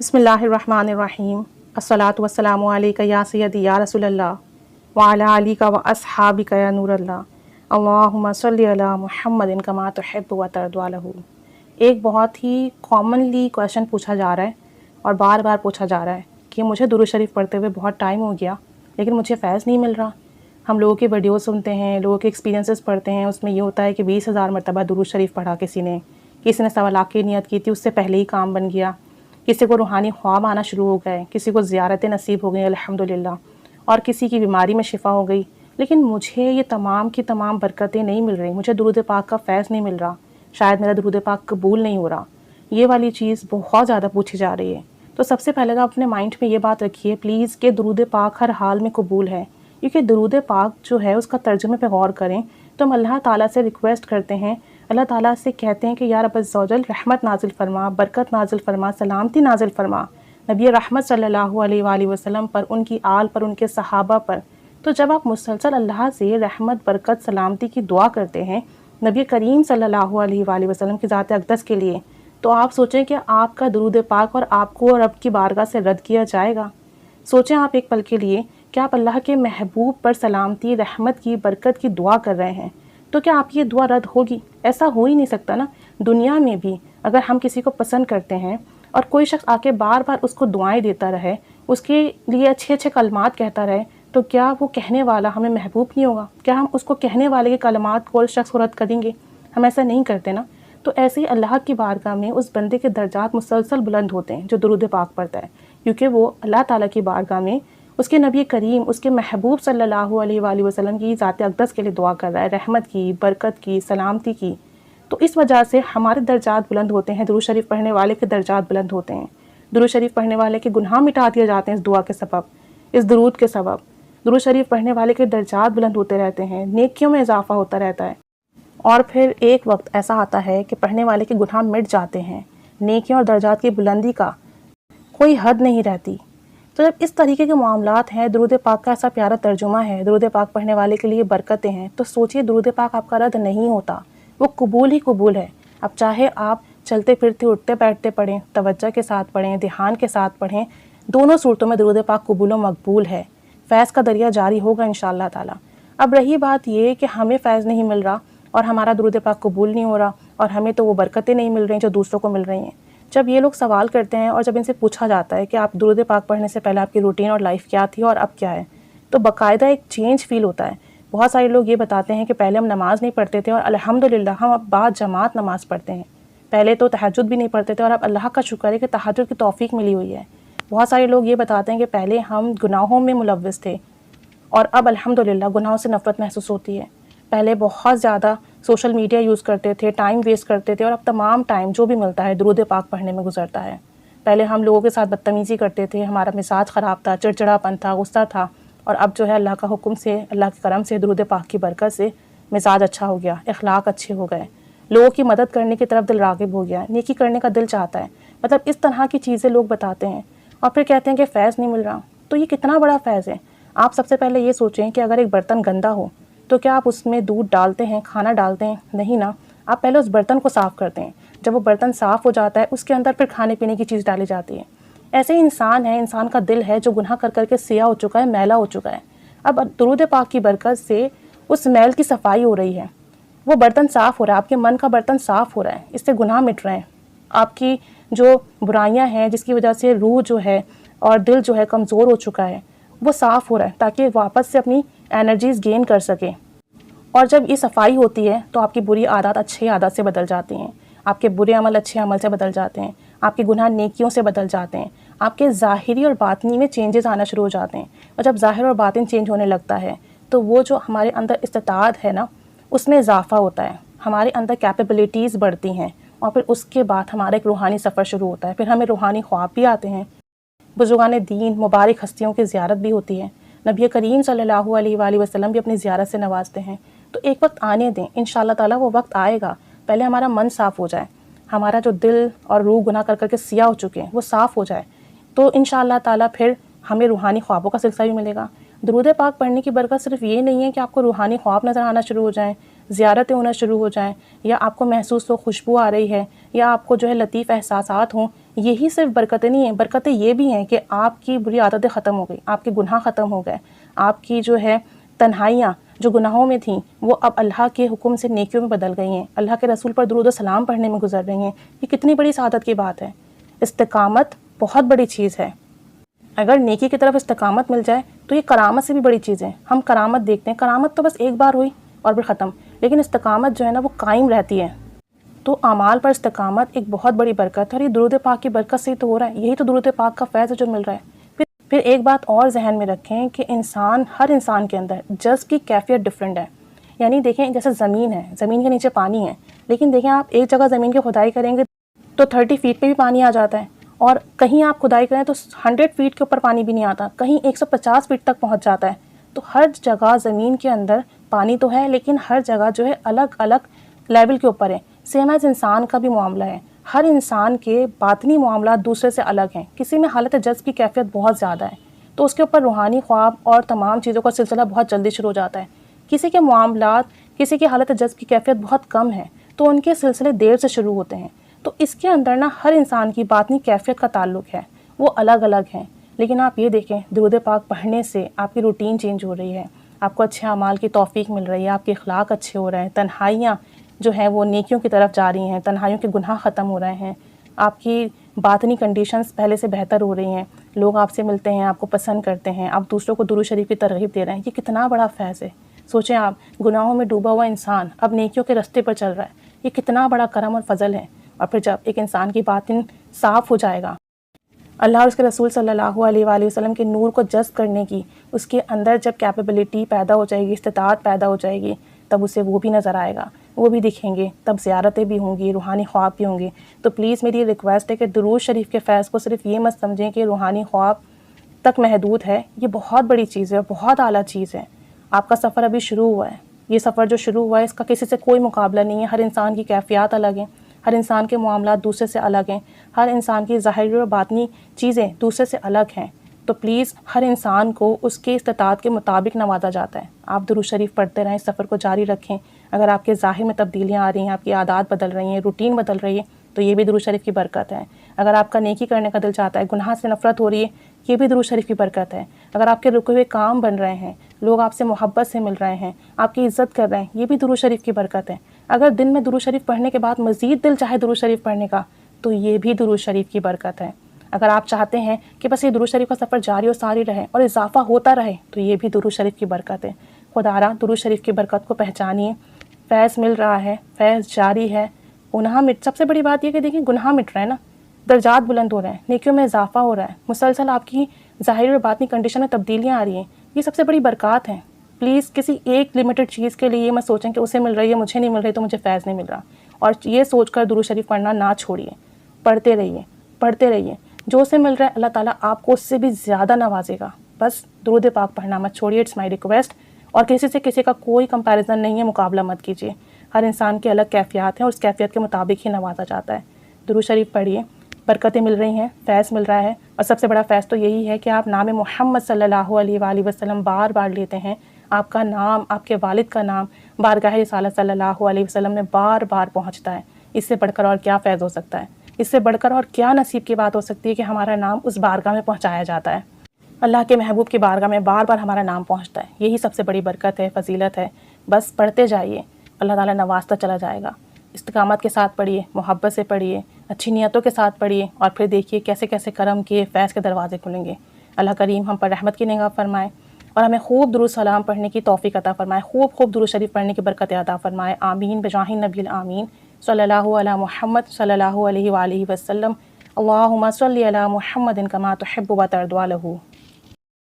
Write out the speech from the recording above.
بسم اللہ الرحمن الرحیم الصلاۃ والسلام علیک یا سیدی یا رسول اللہ وعلی آلک و اصحابک یا نور اللہ اللہم صلی علی محمد کما تحب و ترضی عنہ۔ ایک بہت ہی کامنلی کویشچن پوچھا جا رہا ہے اور بار بار پوچھا جا رہا ہے کہ مجھے درود شریف پڑھتے ہوئے بہت ٹائم ہو گیا لیکن مجھے فیض نہیں مل رہا۔ ہم لوگوں کی ویڈیو سنتے ہیں، لوگوں کے ایکسپیرینسز پڑھتے ہیں، اس میں یہ ہوتا ہے کہ 20,000 مرتبہ درود شریف پڑھا کسی نے 1 کی نیت کی تھی، اس سے پہلے ہی کام بن گیا، کسی کو روحانی خواب آنا شروع ہو گئے، کسی کو زیارتیں نصیب ہو گئیں الحمدللہ، اور کسی کی بیماری میں شفا ہو گئی۔ لیکن مجھے یہ تمام کی تمام برکتیں نہیں مل رہی، مجھے درود پاک کا فیض نہیں مل رہا، شاید میرا درود پاک قبول نہیں ہو رہا۔ یہ والی چیز بہت زیادہ پوچھی جا رہی ہے۔ تو سب سے پہلے تو اپنے مائنڈ میں یہ بات رکھیے پلیز کہ درود پاک ہر حال میں قبول ہے، کیونکہ درود پاک جو ہے اس کا ترجمے پہ غور کریں تو ہم اللہ تعالیٰ سے ریکویسٹ کرتے ہیں، اللہ تعالیٰ سے کہتے ہیں کہ یا رب عز و جل رحمت نازل فرما، برکت نازل فرما، سلامتی نازل فرما نبی رحمت صلی اللہ علیہ وآلہ وسلم پر، ان کی آل پر، ان کے صحابہ پر۔ تو جب آپ مسلسل اللہ سے رحمت، برکت، سلامتی کی دعا کرتے ہیں نبی کریم صلی اللہ علیہ وآلہ وسلم کی ذات اقدس کے لیے، تو آپ سوچیں کہ آپ کا درود پاک اور آپ کو رب کی بارگاہ سے رد کیا جائے گا؟ سوچیں آپ ایک پل کے لیے کہ آپ اللہ کے محبوب پر سلامتی، رحمت کی، برکت کی دعا کر رہے ہیں، تو کیا آپ کی یہ دعا رد ہوگی؟ ایسا ہو ہی نہیں سکتا نا۔ دنیا میں بھی اگر ہم کسی کو پسند کرتے ہیں اور کوئی شخص آ کے بار بار اس کو دعائیں دیتا رہے، اس کے لیے اچھے اچھے کلمات کہتا رہے، تو کیا وہ کہنے والا ہمیں محبوب نہیں ہوگا؟ کیا ہم اس کو کہنے والے کے کلمات کو اس شخص کو رد کریں گے؟ ہم ایسا نہیں کرتے نا۔ تو ایسے ہی اللہ کی بارگاہ میں اس بندے کے درجات مسلسل بلند ہوتے ہیں جو درود پاک پڑھتا ہے، کیونکہ وہ اللہ تعالیٰ کی بارگاہ میں اس کے نبی کریم، اس کے محبوب صلی اللہ علیہ وآلہ وسلم کی ذات اقدس کے لیے دعا کر رہا ہے، رحمت کی، برکت کی، سلامتی کی۔ تو اس وجہ سے ہمارے درجات بلند ہوتے ہیں، درود شریف پڑھنے والے کے درجات بلند ہوتے ہیں، درود شریف پڑھنے والے کے گناہ مٹا دیے جاتے ہیں اس دعا کے سبب، اس درود کے سبب۔ درود شریف پڑھنے والے کے درجات بلند ہوتے رہتے ہیں، نیکیوں میں اضافہ ہوتا رہتا ہے، اور پھر ایک وقت ایسا آتا ہے کہ پڑھنے والے کے گناہ مٹ جاتے ہیں، نیکیوں اور درجات کی بلندی کا کوئی حد نہیں رہتی۔ تو جب اس طریقے کے معاملات ہیں، درود پاک کا ایسا پیارا ترجمہ ہے، درود پاک پڑھنے والے کے لیے برکتیں ہیں، تو سوچئے درود پاک آپ کا رد نہیں ہوتا، وہ قبول ہی قبول ہے۔ اب چاہے آپ چلتے پھرتے، اٹھتے بیٹھتے پڑھیں، توجہ کے ساتھ پڑھیں، دھیان کے ساتھ پڑھیں، دونوں صورتوں میں درود پاک قبول و مقبول ہے، فیض کا دریا جاری ہوگا انشاءاللہ تعالیٰ۔ اب رہی بات یہ کہ ہمیں فیض نہیں مل رہا اور ہمارا درود پاک قبول نہیں ہو رہا اور ہمیں تو وہ برکتیں نہیں مل رہی جو دوسروں کو مل رہی ہیں۔ جب یہ لوگ سوال کرتے ہیں اور جب ان سے پوچھا جاتا ہے کہ آپ درود پاک پڑھنے سے پہلے آپ کی روٹین اور لائف کیا تھی اور اب کیا ہے، تو باقاعدہ ایک چینج فیل ہوتا ہے۔ بہت سارے لوگ یہ بتاتے ہیں کہ پہلے ہم نماز نہیں پڑھتے تھے اور الحمدللہ ہم اب بعد جماعت نماز پڑھتے ہیں، پہلے تو تہجد بھی نہیں پڑھتے تھے اور اب اللہ کا شکر ہے کہ تہجد کی توفیق ملی ہوئی ہے۔ بہت سارے لوگ یہ بتاتے ہیں کہ پہلے ہم گناہوں میں ملوث تھے اور اب الحمدللہ گناہوں سے نفرت محسوس ہوتی ہے۔ پہلے بہت زیادہ سوشل میڈیا یوز کرتے تھے، ٹائم ویسٹ کرتے تھے، اور اب تمام ٹائم جو بھی ملتا ہے درود پاک پڑھنے میں گزرتا ہے۔ پہلے ہم لوگوں کے ساتھ بدتمیزی کرتے تھے، ہمارا مزاج خراب تھا، چڑچڑاپن تھا، غصہ تھا، اور اب جو ہے اللہ کا حکم سے، اللہ کے کرم سے، درود پاک کی برکت سے مزاج اچھا ہو گیا، اخلاق اچھے ہو گئے، لوگوں کی مدد کرنے کی طرف دل راغب ہو گیا، نیکی کرنے کا دل چاہتا ہے۔ مطلب اس طرح کی چیزیں لوگ بتاتے ہیں اور پھر کہتے ہیں کہ فیض نہیں مل رہا۔ تو یہ کتنا بڑا فیض ہے۔ آپ سب سے پہلے یہ سوچیں کہ اگر ایک برتن گندا ہو تو کیا آپ اس میں دودھ ڈالتے ہیں، کھانا ڈالتے ہیں؟ نہیں نا، آپ پہلے اس برتن کو صاف کرتے ہیں۔ جب وہ برتن صاف ہو جاتا ہے اس کے اندر پھر کھانے پینے کی چیز ڈالی جاتی ہے۔ ایسے ہی انسان ہے، انسان کا دل ہے جو گناہ کر کر کے سیاہ ہو چکا ہے، میلا ہو چکا ہے۔ اب درود پاک کی برکت سے اس میل کی صفائی ہو رہی ہے، وہ برتن صاف ہو رہا ہے، آپ کے من کا برتن صاف ہو رہا ہے، اس سے گناہ مٹ رہے ہیں، آپ کی جو برائیاں ہیں جس کی وجہ سے روح جو ہے اور دل جو ہے کمزور ہو چکا ہے وہ صاف ہو رہا ہے تاکہ واپس سے اپنی انرجیز گین کر سکے۔ اور جب یہ صفائی ہوتی ہے تو آپ کی بری عادات اچھی عادات سے بدل جاتی ہیں، آپ کے برے عمل اچھے عمل سے بدل جاتے ہیں، آپ کے گناہ نیکیوں سے بدل جاتے ہیں، آپ کے ظاہری اور باطنی میں چینجز آنا شروع ہو جاتے ہیں۔ اور جب ظاہر اور باطن چینج ہونے لگتا ہے تو وہ جو ہمارے اندر استطاعت ہے نا اس میں اضافہ ہوتا ہے، ہمارے اندر کیپیبلٹیز بڑھتی ہیں، اور پھر اس کے بعد ہمارا ایک روحانی سفر شروع ہوتا ہے، پھر ہمیں روحانی خواب بھی آتے ہیں، بزرگان دین مبارک ہستیوں کی زیارت بھی ہوتی ہے، نبی کریم صلی اللہ علیہ وآلہ وسلم بھی اپنی زیارت سے نوازتے ہیں۔ تو ایک وقت آنے دیں، انشاءاللہ تعالیٰ وہ وقت آئے گا، پہلے ہمارا من صاف ہو جائے، ہمارا جو دل اور روح گناہ کر کر کے سیاہ ہو چکے ہیں وہ صاف ہو جائے، تو انشاءاللہ تعالیٰ پھر ہمیں روحانی خوابوں کا سلسلہ بھی ملے گا۔ درود پاک پڑھنے کی برکت صرف یہ نہیں ہے کہ آپ کو روحانی خواب نظر آنا شروع ہو جائیں، زیارتیں ہونا شروع ہو جائیں، یا آپ کو محسوس ہو خوشبو آ رہی ہے، یا آپ کو جو ہے لطیف احساسات ہوں یہی صرف برکتیں نہیں ہیں، برکتیں یہ بھی ہیں کہ آپ کی بری عادتیں ختم ہو گئی، آپ کے گناہ ختم ہو گئے، آپ کی جو ہے تنہائیاں جو گناہوں میں تھیں وہ اب اللہ کے حکم سے نیکیوں میں بدل گئی ہیں، اللہ کے رسول پر درود و سلام پڑھنے میں گزر رہی ہیں۔ یہ کتنی بڑی سعادت کی بات ہے۔ استقامت بہت بڑی چیز ہے۔ اگر نیکی کی طرف استقامت مل جائے تو یہ کرامت سے بھی بڑی چیز ہے۔ ہم کرامت دیکھتے ہیں، کرامت تو بس ایک بار ہوئی اور پھر ختم، لیکن استقامت جو ہے نا وہ قائم رہتی ہے۔ تو اعمال پر استقامت ایک بہت بڑی برکت ہے، اور یہ درود پاک کی برکت سے ہی تو ہو رہا ہے، یہی تو درود پاک کا فیض ہے جو مل رہا ہے۔ پھر ایک بات اور ذہن میں رکھیں کہ ہر انسان کے اندر جذب کی کیفیت ڈیفرنٹ ہے۔ یعنی دیکھیں جیسے زمین ہے، زمین کے نیچے پانی ہے، لیکن دیکھیں آپ ایک جگہ زمین کی کھدائی کریں گے تو 30 فیٹ پہ بھی پانی آ جاتا ہے، اور کہیں آپ کھدائی کریں تو 100 فیٹ کے اوپر پانی بھی نہیں آتا، کہیں 150 فیٹ تک پہنچ جاتا ہے۔ تو ہر جگہ زمین کے اندر پانی تو ہے، لیکن ہر جگہ جو ہے الگ الگ لیول کے اوپر ہے۔ سیم ایز انسان کا بھی معاملہ ہے، ہر انسان کے باطنی معاملات دوسرے سے الگ ہیں۔ کسی میں حالت جذب کی کیفیت بہت زیادہ ہے تو اس کے اوپر روحانی خواب اور تمام چیزوں کا سلسلہ بہت جلدی شروع ہو جاتا ہے۔ کسی کے معاملات، کسی کی حالت جذب کی کیفیت بہت کم ہے تو ان کے سلسلے دیر سے شروع ہوتے ہیں۔ تو اس کے اندر نا ہر انسان کی باطنی کیفیت کا تعلق ہے، وہ الگ الگ ہیں۔ لیکن آپ یہ دیکھیں درود پاک پڑھنے سے آپ کی روٹین چینج ہو رہی ہے، آپ کو اچھے اعمال کی توفیق مل رہی ہے، آپ کے اخلاق اچھے ہو رہے ہیں، تنہائیاں جو ہیں وہ نیکیوں کی طرف جا رہی ہیں، تنہائیوں کے گناہ ختم ہو رہے ہیں، آپ کی باطنی کنڈیشنز پہلے سے بہتر ہو رہی ہیں، لوگ آپ سے ملتے ہیں، آپ کو پسند کرتے ہیں، آپ دوسروں کو درود شریف کی ترغیب دے رہے ہیں۔ یہ کتنا بڑا فیض ہے۔ سوچیں آپ، گناہوں میں ڈوبا ہوا انسان اب نیکیوں کے راستے پر چل رہا ہے، یہ کتنا بڑا کرم اور فضل ہے۔ اور پھر جب ایک انسان کی باطن صاف ہو جائے گا، اللہ اور اس کے رسول صلی اللہ علیہ وآلہ وسلم کے نور کو جذب کرنے کی اس کے اندر جب کیپیبلٹی پیدا ہو جائے گی، استطاعت پیدا ہو جائے گی، تب اسے وہ بھی نظر آئے گا، وہ بھی دکھیں گے، تب زیارتیں بھی ہوں گی، روحانی خواب بھی ہوں گے۔ تو پلیز میری یہ ریکویسٹ ہے کہ درود شریف کے فیض کو صرف یہ مت سمجھیں کہ روحانی خواب تک محدود ہے، یہ بہت بڑی چیز ہے، بہت اعلیٰ چیز ہے۔ آپ کا سفر ابھی شروع ہوا ہے، یہ سفر جو شروع ہوا ہے اس کا کسی سے کوئی مقابلہ نہیں ہے۔ ہر انسان کی کیفیات الگ ہیں، ہر انسان کے معاملات دوسرے سے الگ ہیں، ہر انسان کی ظاہری اور باطنی چیزیں دوسرے سے الگ ہیں۔ تو پلیز ہر انسان کو اس کی استطاعت کے مطابق نوازا جاتا ہے۔ آپ درود شریف پڑھتے رہیں، سفر کو جاری رکھیں۔ اگر آپ کے ظاہر میں تبدیلیاں آ رہی ہیں، آپ کی عادات بدل رہی ہیں، روٹین بدل رہی ہے، تو یہ بھی درود شریف کی برکت ہے۔ اگر آپ کا نیکی کرنے کا دل چاہتا ہے، گناہ سے نفرت ہو رہی ہے، یہ بھی درود شریف کی برکت ہے۔ اگر آپ کے رکے ہوئے کام بن رہے ہیں، لوگ آپ سے محبت سے مل رہے ہیں، آپ کی عزت کر رہے ہیں، یہ بھی درود شریف کی برکت ہے۔ اگر دن میں درود شریف پڑھنے کے بعد مزید دل چاہے درود شریف پڑھنے کا، تو یہ بھی درود شریف کی برکت ہے۔ اگر آپ چاہتے ہیں کہ بس یہ درود شریف کا سفر جاری و ساری رہے اور اضافہ ہوتا رہے، تو یہ بھی درود شریف کی برکت ہے۔ خدارا درود شریف کی برکت کو پہچانیے، فیض مل رہا ہے، فیض جاری ہے، گناہ سب سے بڑی بات یہ کہ دیکھیں گناہ مٹ رہے ہیں نا، درجات بلند ہو رہے ہیں، نیکیوں میں اضافہ ہو رہا ہے، مسلسل آپ کی ظاہری اور باطنی کنڈیشن میں تبدیلیاں آ رہی ہیں، یہ سب سے بڑی برکات ہیں۔ پلیز کسی ایک لمیٹڈ چیز کے لیے یہ مت سوچیں کہ اسے مل رہی ہے، مجھے نہیں مل رہی تو مجھے فیض نہیں مل رہا، اور یہ سوچ کر درود شریف پڑھنا نہ چھوڑیے، پڑھتے رہیے، پڑھتے رہیے۔ جو اسے مل رہا ہے اللہ تعالیٰ آپ کو اس سے بھی زیادہ نوازے گا۔ بس درود پاک پڑھنا مت چھوڑیے، اٹس مائی ریکویسٹ۔ اور کسی سے کسی کا کوئی کمپیریزن نہیں ہے، مقابلہ مت کیجیے۔ ہر انسان کی الگ کیفیات ہیں اور اس کیفیت کے مطابق ہی نوازا جاتا ہے۔ درود شریف پڑھیے، برکتیں مل رہی ہیں، فیض مل رہا ہے، اور سب سے بڑا فیض تو یہی ہے کہ آپ نام محمد صلی اللہ علیہ وآلہ وسلم بار بار لیتے ہیں، آپ کا نام، آپ کے والد کا نام بارگاہ رسالت صلی اللہ علیہ وسلم میں بار بار پہنچتا ہے۔ اس سے بڑھ کر اور کیا فیض ہو سکتا ہے؟ اس سے بڑھ کر اور کیا نصیب کی بات ہو سکتی ہے کہ ہمارا نام اس بارگاہ میں پہنچایا جاتا ہے؟ اللہ کے محبوب کی بارگاہ میں بار بار ہمارا نام پہنچتا ہے، یہی سب سے بڑی برکت ہے، فضیلت ہے۔ بس پڑھتے جائیے، اللہ تعالیٰ نوازتا چلا جائے گا۔ استقامت کے ساتھ پڑھیے، محبت سے پڑھیے، اچھی نیتوں کے ساتھ پڑھیے، اور پھر دیکھیے کیسے کیسے کرم کے فیض کے دروازے کھلیں گے۔ اللہ کریم ہم پر رحمت کی نگاہ فرمائے اور ہمیں خوب درود سلام پڑھنے کی توفیق عطا فرمائے، خوب درود شریف پڑھنے کی برکت عطا فرمائے۔ آمین بجاہ نبی الآمین صلی اللہ علی محمد صلی اللہ علیہ وآلہ وسلم۔ اللہم صلی علی محمد کما تحب و ترضی عنہ۔